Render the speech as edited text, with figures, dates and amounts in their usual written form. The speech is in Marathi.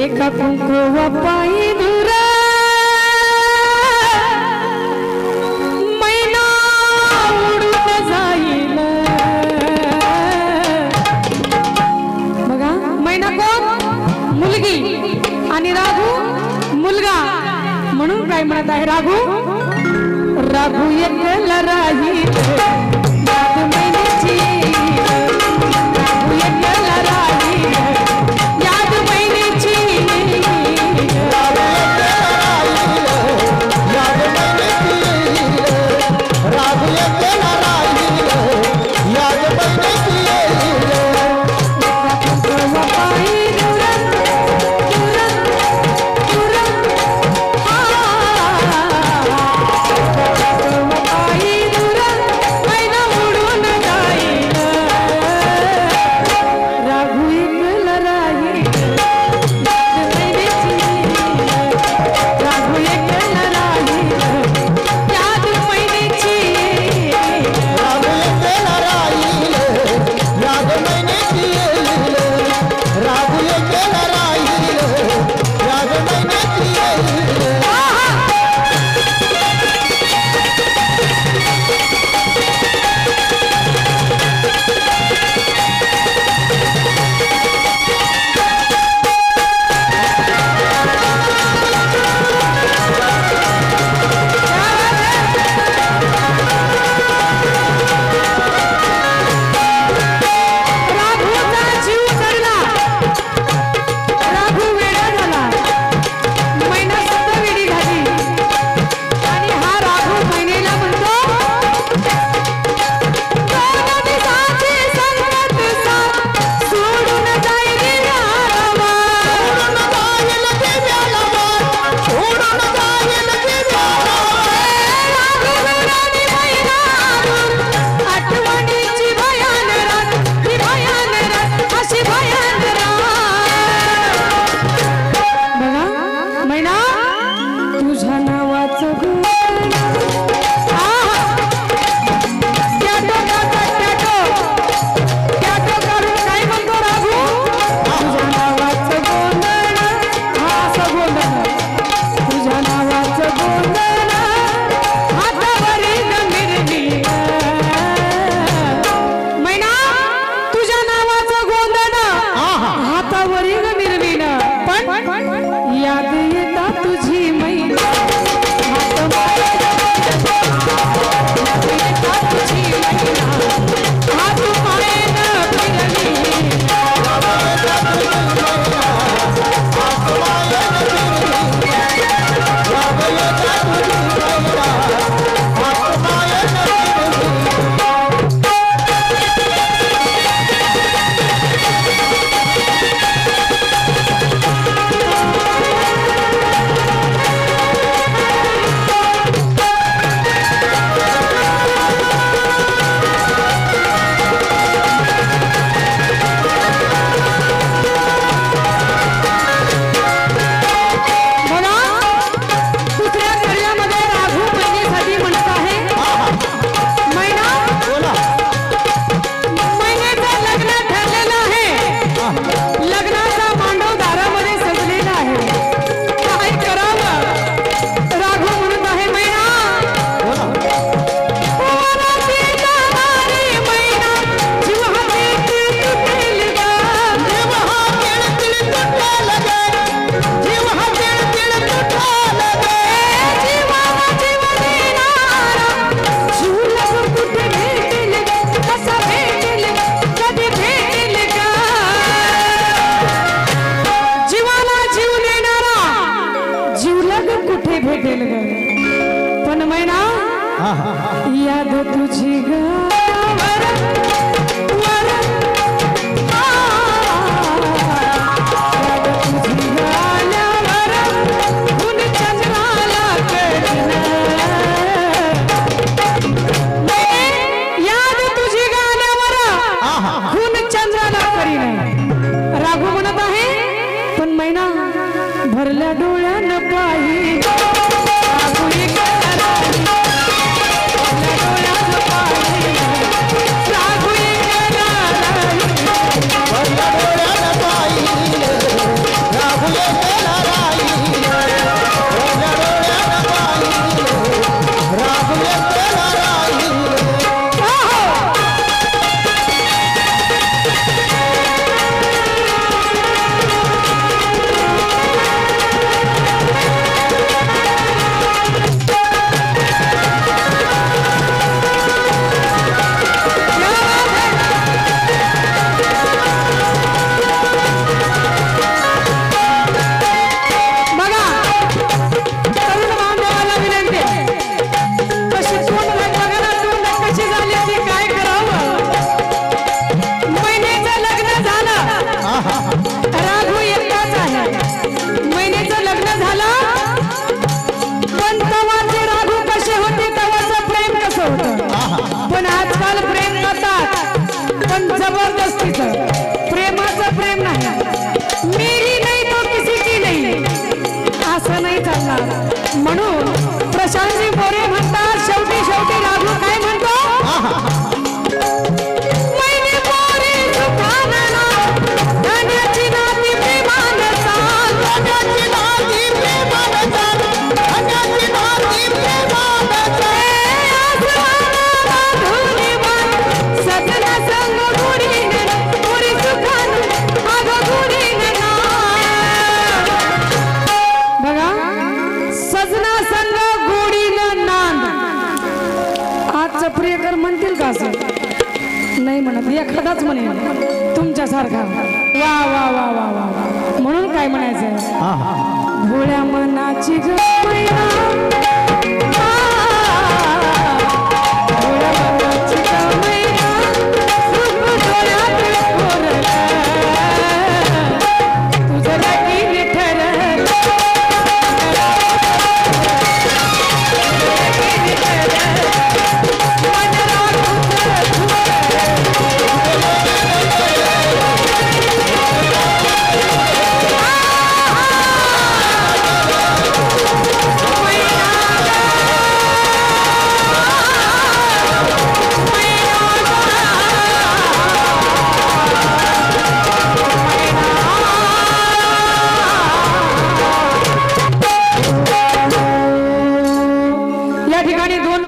एका कुंकवा पायी दुरा मैना उडून जाईल। बघा मैना कोण? मुलगी आणि राघू मुलगा, म्हणून काय म्हणत आहे राघू? राघू एकला राहील याद मैनेची, राघू एकला राहील याद मैनेची, राघू एकला राहील याद मैनेची। याद तुझी गावर वर याद तुझी गाल्यावर ऊन चंद्राला कळीना याद तुझी गाल्यावर ऊन चंद्राला कळीना राघू म्हणत आहे पण मैना भरल्या डोळ्यानं पाही राघू गोष्टीचं प्रेमाचं प्रेम नाही मेरी नाही तो किसी की नाही असं नाही चालणार म्हणून प्रशांतजी मोरे म्हणतात शेवटी शेवटी राघू काय म्हणतो मैने मोरे सुखानना धन्याची नाती प्रेमानं सांग धन्याची नाती प्रेमानं सांग धन्याची नाती प्रेमानं सांग धुनी मान सजना संग गुडीनं मोरी सुखानं अगं गुडीनं बघा सजना संग गोडीनं नांद आजचं प्रियकर म्हणतील का असं नाही म्हणत एखादाच म्हणेल तुमच्यासारखा वा वा वा वा वा वा. म्हणून काय म्हणायचं भोळ्या मनाची ग मैना